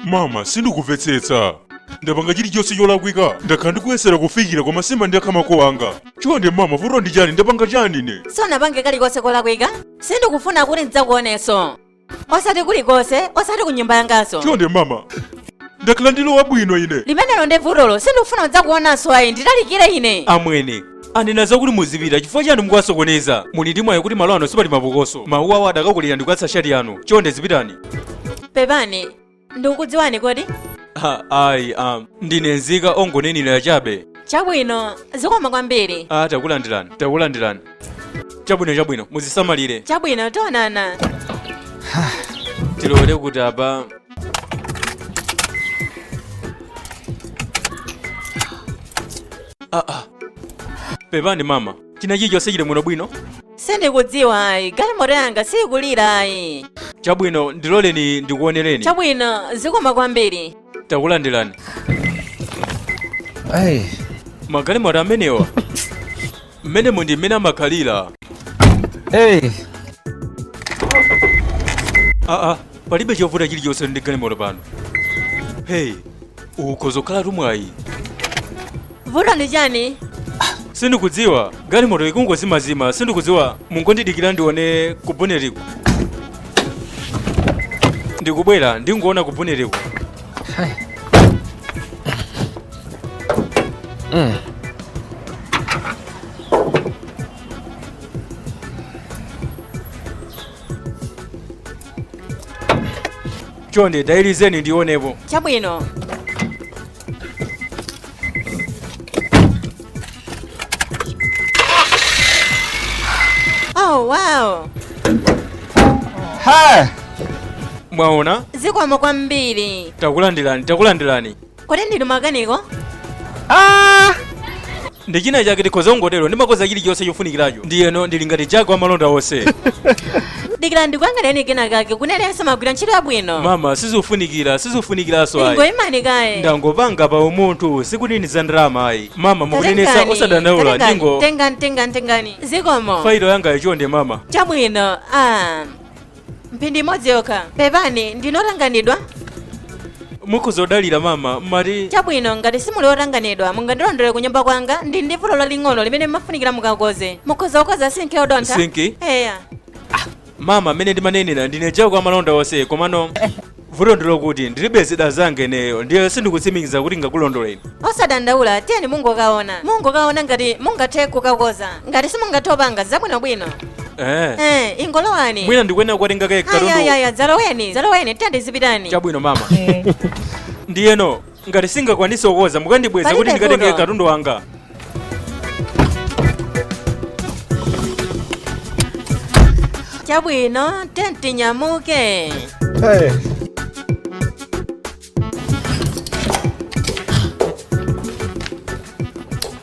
Mama, sindikuvetsetsa. Ndapanga chilichonse cholakwika. Ndakhala ndikuyesera kufikira koma simandiyakha mako anga. Chonde mama, vuto ndi chani? Ndapanga chani ine? Sunapange kalikonse kolakwika? Sindikufuna kuti ndidzakuonenso. Osati kulikonse, osati ku nyumba yangaso. Chonde mama, ndakhala ndilowa bwino ine. Limenelo ndi vutolo, sindikufuna kudzakuonanso ayi, ndilalikire ine. Amwene anena kuti muzipita chifukwa chani mukuwasokoneza. Muli ndi mwayi kuti malo ano sipali mabokoso. Mawu awo adakakulira ndikuyatsa shati yanu. Chonde zipitani. Pepani, ndikukudziwani kodi? Ayi, ndine nzika ongonenera chabe. Chabwino, zikoma kwambiri. Takulandirani. Chabwino, muzisamalire. Chabwino, tionana. Tilowere kuti apa. Pepani mama, china chilichonse chili muno bwino? Sindikudziwa ayi, galimoto yanga sikulira ayi. Chabwino, ndiloleni ndikuonereni. Chabwino, zikoma kwambiri. Takulandirani. Hey. Magalimoto amenewa. Mmene ndi mmene amakhalira. Hey. Palibe chovuta chilichonse ndi galimoto pano. Hey, ukhoza kukhala tumwayi. Vuto ndi chani? Sindikudziwa, galimoto ikungozimazima, sindikudziwa mungondidikira ndione kuboneriku. Ndikubwera, ndingoona kuboneriku. Hey. Chonde dayilizeni ndionepo. Chabwino. Oh, wow. Hi. Mwaona? Zikoma kwambiri. Takulandirani. Kodi ndinu makaniko? Ndi china chake tikhoza kungotero ndimakoza chilichonse chofunikiracho. Ndiyeno ndili ngati jago amalonda onse. Dikira ndikuyangaleni kenakake kunelenso magwira ntchito yabwino. Mama, sizifunikiranso ayi. Ingoyimani kaye. Ndangopanga pa umunthu sikunini za ndalama ayi. Mama, mukunenesa osadandaula ndingo. Tengani. Zikomo. Failo yanga chonde mama. Chabwino. Mphindi imodzi yokha. Pepani, ndinotanganidwa? Mukuzodalira mama, mati. Chabwino, ngati simuli otanganidwa mungandilondere ku nyumba kwanga ndi vuto laling'ono limene mmafunikira mukakoze. Mukhoza kukoza sinki yodontha? Sinki? Eya. Mama, amene ndimanenera ndine jago amalonda onse komano vuto ndilokuti ndilibe zida zange neyo ndiye sindikutsimikiza kuti ngakulondoleni. Osadandaula, tiyeni mungokaona ngati mungathe kukakoza. Ngati simungathe opanga zabwinobwino. Ingolowani. Mwina ndikuyenera kukatenga katundu. Aya, zaloweni, tiyeni zipitani. Chabwino mama. Ndiyeno, ngati singakwanise kukoza mukandibweza kuti ndikatenge katundu wanga. Chabwino, tinyamuke. Hey.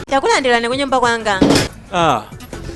Takulandirani ku nyumba kwanga.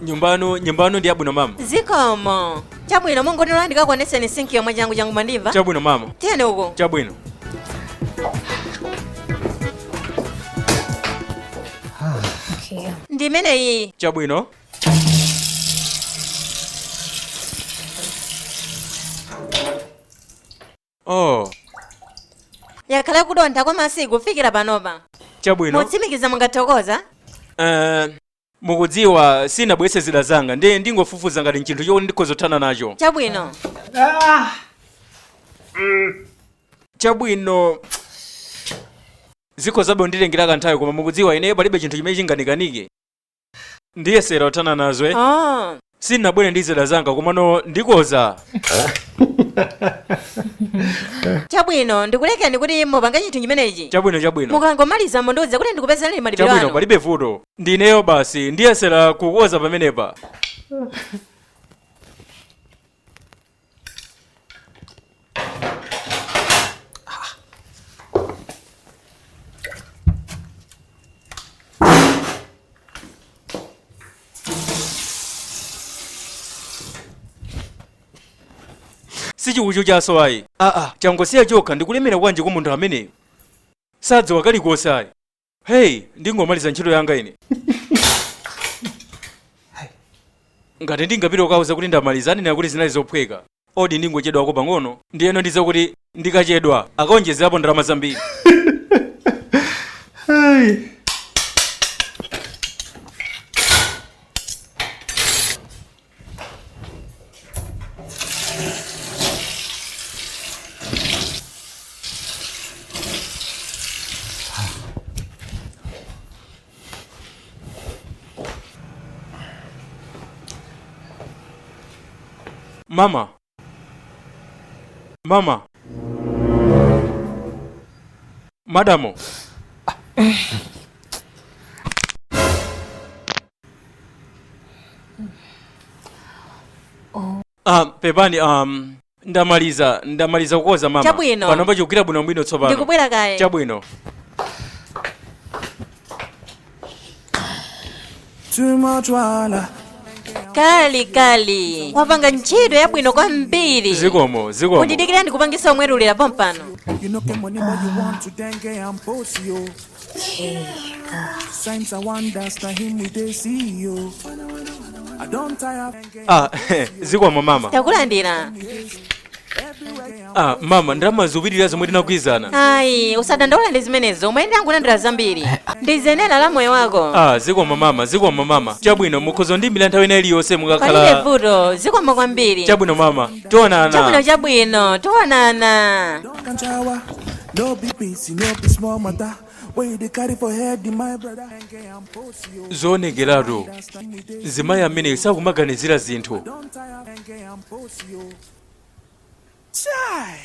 Nyumbano ndi yabwino mama. Zikomo. Chabwino mungotilola ndikakuoneseni sinki yomwe changu mandimva. Chabwino mama. Tiyeni uko. Chabwino. Okay. Ndimene iyi. Chabwino. Yakhala kudontha kwa masiku kufikira panopa. Chabwino. Mutsimikiza mungathokoza? Mukudziwa sinabwese zida zanga ndingofufuza ngati nchinthu choti ndikhozothana nacho. Chabwino. Chabwino. Zikhozabe ndilengera kanthawi koma mukudziwa ineyo palibe chinthu chimene chinganikanike. Ndiyesera kuthana nazo. Sinabwere ndi zida zanga komano ndikoza. Chabwino, ndikulekeni kuti mupange chinthu chimenechi. Chabwino. Mukangomaliza mundiuze kuti ndikupezereni malipiro anu. Chabwino, palibe vuto. Ndineyo basi ndiyesera kukoza pamenepa. Sichikucho chaso ayi. Changosiya chokha ndikulemera kwanji kwa munthu ameneyo. Sadziwa kalikonse ayi. Hey, ndingomaliza ntchito yanga ine. ngati ndingapita kukauza kuti ndamaliza anena kuti zinali zophweka odi ndingochedwako pang'ono ndiyeno ndiza kuti ndikachedwa akaonjezerapo ndalama zambiri. Mama. Madamo. Pepani ndamaliza kukoza mama. Chabwino. Panomba chikukira bwino tsopano. Ndikubwera kaye. Chabwino. Too much wala. Kali wapanga ntchito yabwino kwambiri. Zikomo. Mundidikira ndikupangisa omwerulira pompano. You know money but you want to denge and post you. Signs and wonders na him we dey see you. I don't tire. Zikomo mama. Takulandira. Mama ndalama zobirira zomwe tinagwizana. Ayi usadandaula ndi zimenezo umene ndikulandira zambiri ndizenera la moyo wako. Zikomo mama chabwino mukhozo ndimbira nthawi ina iliyonse mukakhala. Palibe vuto zikomo kwambiri. Chabwino mama tionana. Chabwino tionana. No be busy, no be small matter. Where they carry for head my brother. Zonegeratu zimayi amene sakumaganizira zinthu. Chai.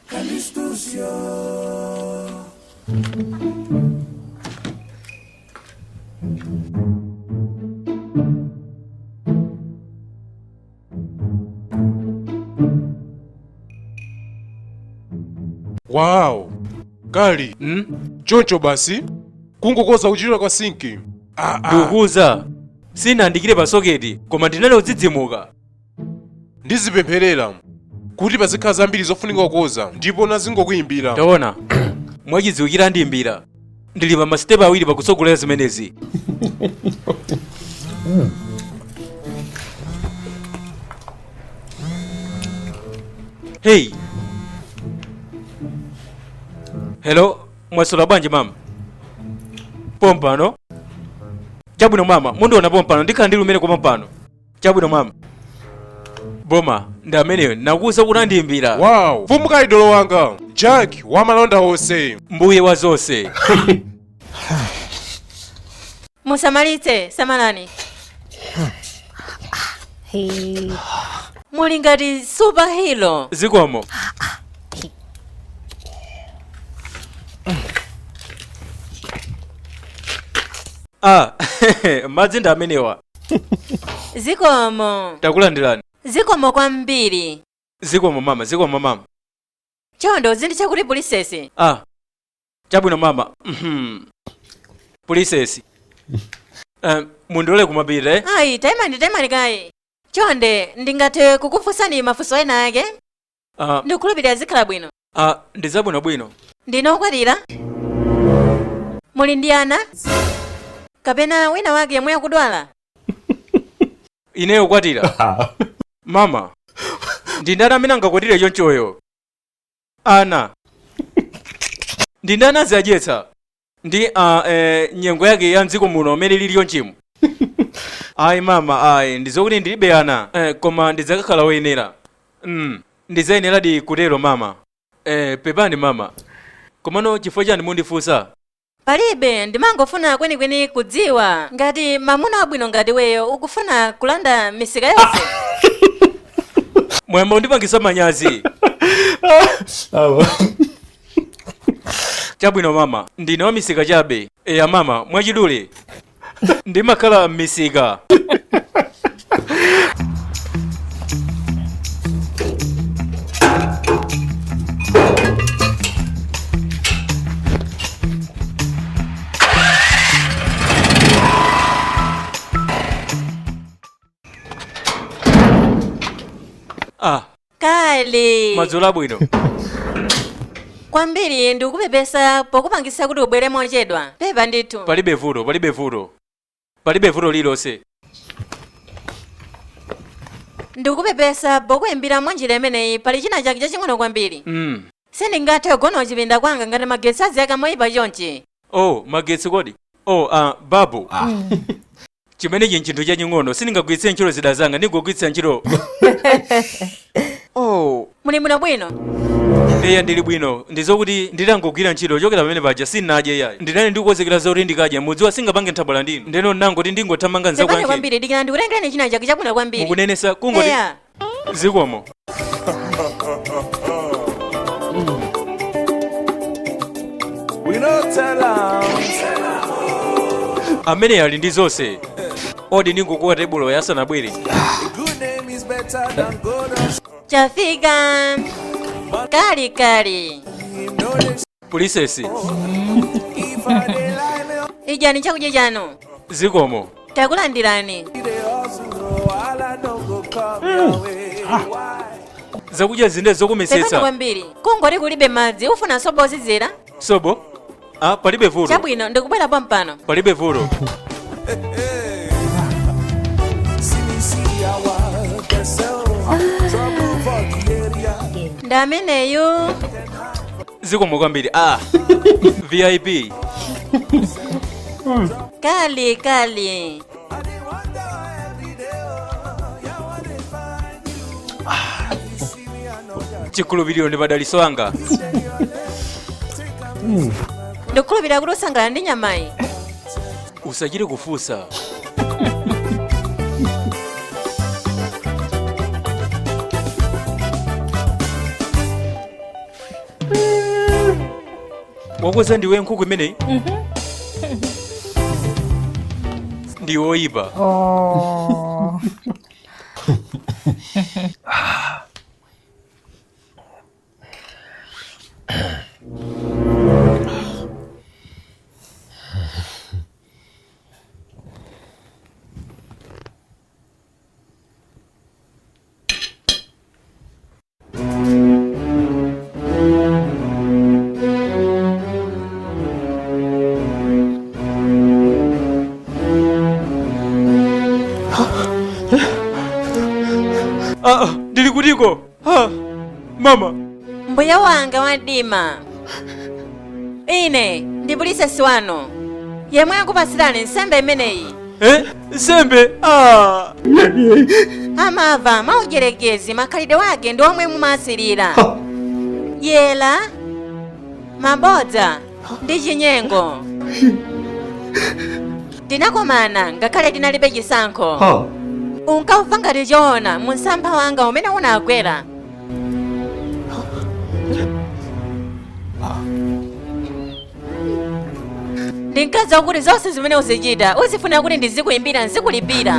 Calistusio. Wow. Kali. Choncho basi kungokoza kuchitira kwa sinki. Ndikukuza sinandikire pa soketi koma ndinali udzidzimuka. Ndizipempherera kuti pazikhala zambiri zofunika kukoza ndipo nazingokuyimbira. Taona mwachidziwikira ndiyimbira ndili pa masitepe awiri pakutsogolera zimenezi. Hey. Hello, mwasola bwanji mama? Pompano? Chabwino mama, mundiona pompano ndikhala ndili umene kwa pompano. Chabwino mama. Boma, ndameneyo nakuza kuti andiyimbira. Wow, mfumuka idolo wanga Jack wamalonda onse, mbuye wa zonse. Musamalitse samalani. Muli ngati superhero. Zikomo. Madzi ndamenewa. Zikomo. Takulandirani. Zikomo kwambiri. Zikomo mama. Chondo zindi chakuti pulisesi. Chabwino mama. Pulisesi. Mundole kumapita. Ayi, taimani kaye. Chonde ndingathe kukufunsani mafunso ena ake? Ndikhulupirira zikhala bwino. Ndizabwino. Ndinokwatira? Muli ndi ana? Kapena wina wake yemwe akudwala? Ineyo kwatira. Mama. Ndindana amene angakwatire chonchoyo. Ana. Ndindana zadyetsa. Ndi nyengo yake ya mdziko muno amene lili yonchimu. Ayi mama, ndizokuti ndilibe ana. Koma ndidzakakhala woyenera. Ndidzayeneradi kutero mama. Pepani mama. Komano chifukwa chani mundifunsa? Palibe, ndimangofuna kwenikweni kudziwa ngati mamuna wabwino ngati weyo ukufuna kulanda misika yonse. Mwemba undipangisa manyazi. Chabwino mama, ndine wa misika chabe. Eya mama, mwachidule. Ndimakhala misika. Kali. Madzulo bwino. Kwambiri ndikupepesa pokupangisa kuti ubwere mochedwa. Pepa ndithu. Palibe vuto lilonse. ndikupepesa pokuyimbira mwanjira imeneyi pali china chake chaching'ono kwambiri. sindingathe kugona chipinda kwanga ngati magetsi aziyaka moyipa chonchi. Oh, magetsi kodi? Oh, babu. Chimenechi nchinthu chaching'ono sindingagwiritse ntchito zida zanga ndigogwiritsa ntchito. Oh, muli bwino? Eya ndili bwino, ndizokuti nditangogwira ntchito chokera pamene paja sinadye yayi. Ndinali ndikukonzekera zoti ndikadya mudziwa singapange nthabwala ndinu. Ndeno nangoti ndingothamanga nzakwa yake. Kwambiri dikira ndikutengereni china chake chabwino kwambiri. Mukunenesa kungoti. Eya. Zikomo. We don't tell 'em. Amene ali ndi zonse. Odi ndingokuwa tebulo yasanabwere. Good name is better than gold. Chafika. Kali. Pulisesi. Ijani chakudya chanu. Zikomo. Takulandirani. Zakudya zinde zokumesetsa. Pepani kwambiri. Kungoti kulibe madzi ufuna sobo zizira. Sobo? Palibe vulo. Chabwino ndikubwera pompano. Palibe vulo. Ndameneyu. Zikomo kwambiri. VIP. Kali. Chikhulupiriro ndi madaliso anga. Ndikukhulupirira kuti usangala ndi nyamayi. Usachite kufusa. Wakoza ndiwe nkhuku imeneyi? Ndi oyipa. Ndili kutiko. Mama. Mbuya wanga wadima. Ine ndi pulisesi wanu. Yemwe akupasirani nsembe imeneyi. Nsembe? Amava maujerekezi makhalidwe wake ndi omwe mumasirira. Yela. Mabodza ndi chinyengo. Tinakomana ngakhale tinalibe chisankho. Unkauva ngati choona mu msampha wanga umene unagwera. Ndinkadziwa kuti zonse zimene uzichita uzifuna kuti ndizikuyimbira nzikulipira.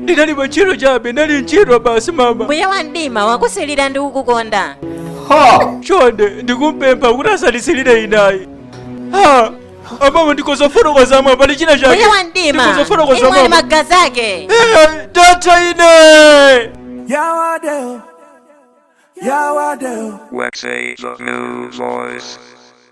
Ndinali pantchito chabe, ndali ntchito basi mama. Mbuya wandima wakusilira ndi kukukonda. Chonde ndikumpempha kuti asatisilire inayi. Mama ndikozofotokoza mwa pali china chake. Mbuya wandima imwe magazi ake. Tata ine. Yawadeo. Waxy, the new voice.